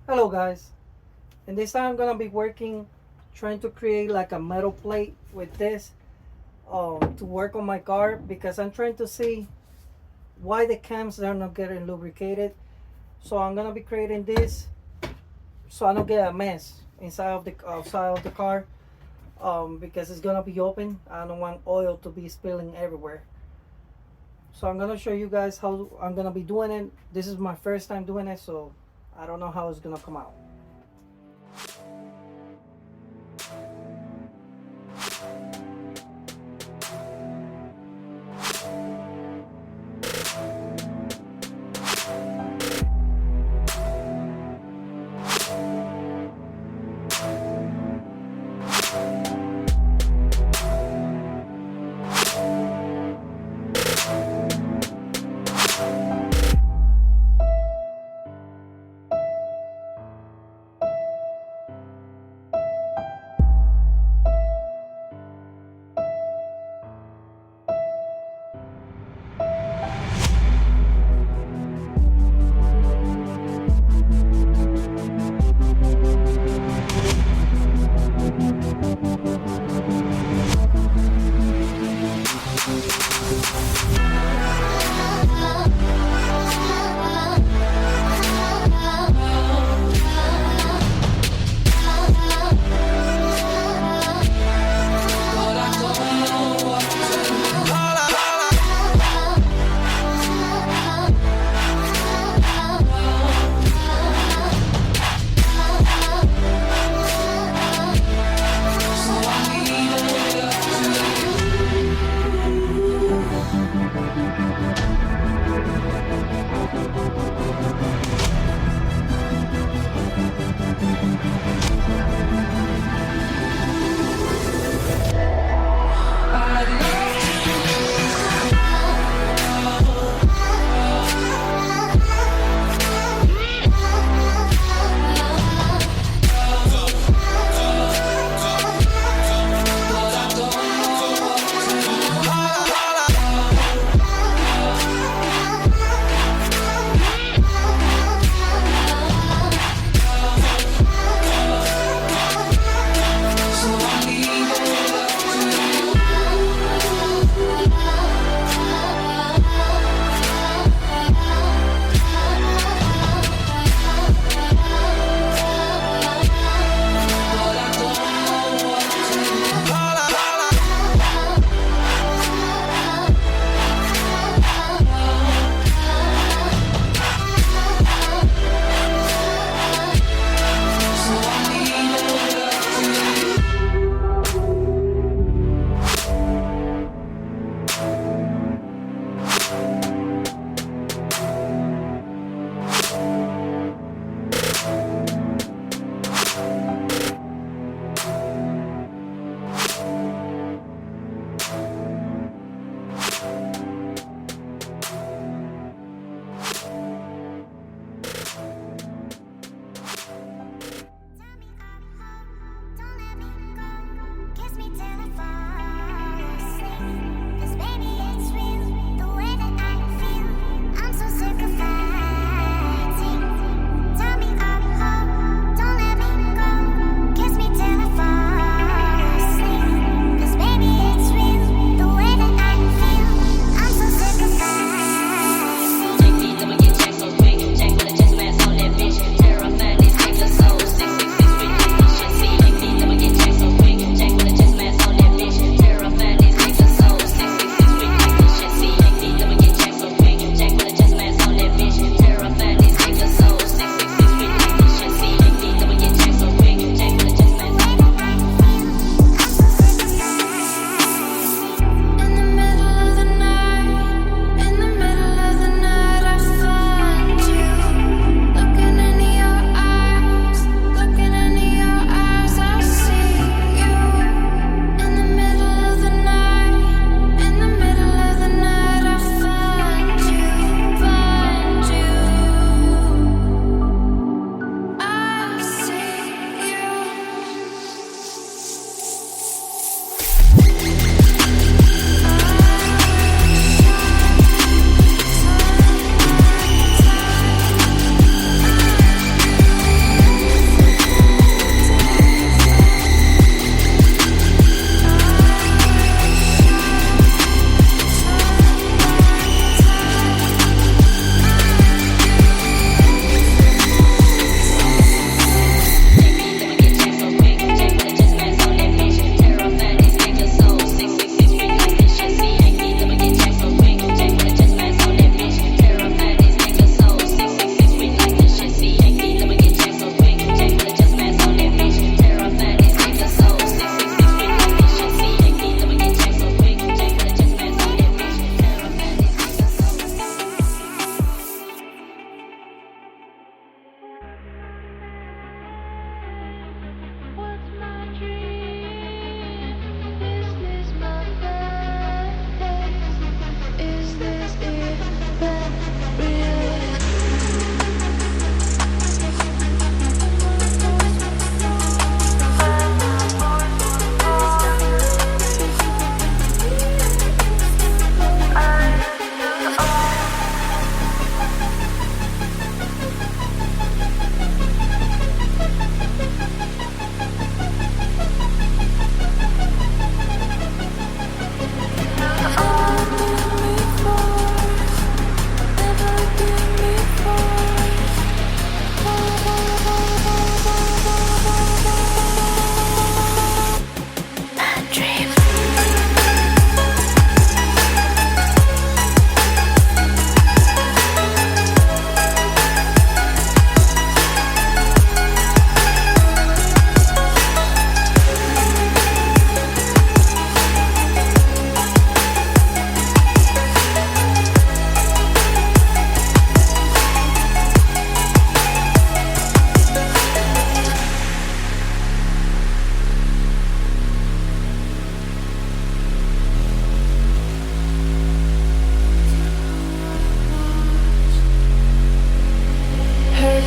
Hello guys, and this time I'm gonna be working trying to create like a metal plate with this to work on my car because I'm trying to see why the cams are not getting lubricated. So I'm gonna be creating this so I don't get a mess inside of the outside of the car because it's gonna be open. I don't want oil to be spilling everywhere. So I'm gonna show you guys how I'm gonna be doing it. This is my first time doing it, so I don't know how it's gonna come out.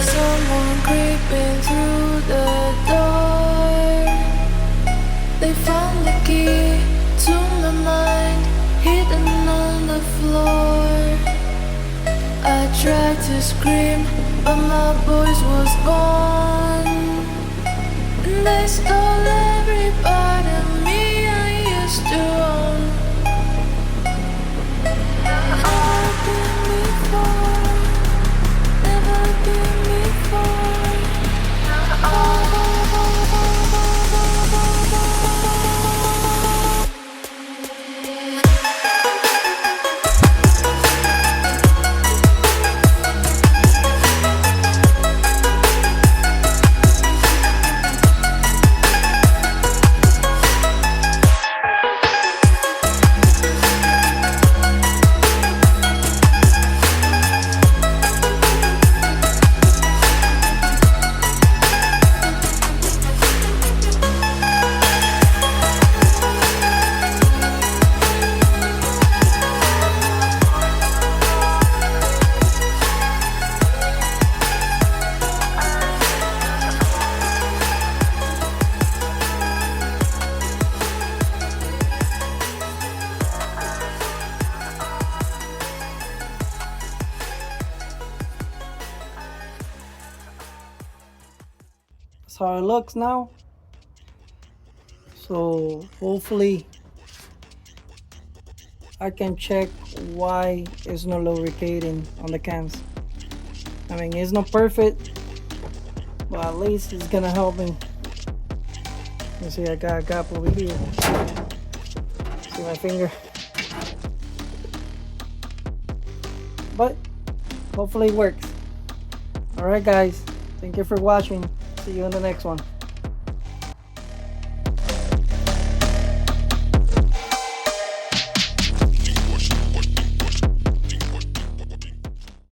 someone creeping through the door. They found the key to my mind, hidden on the floor. I tried to scream, but my voice was gone. And they stole every part of me I used to own. Never been before, never been before. That's how it looks now. So hopefully I can check why it's not lubricating on the cans. I mean, it's not perfect, but at least it's gonna help me. You see, I got a gap over here. See my finger? But hopefully it works. Alright guys, thank you for watching. See you in the next one.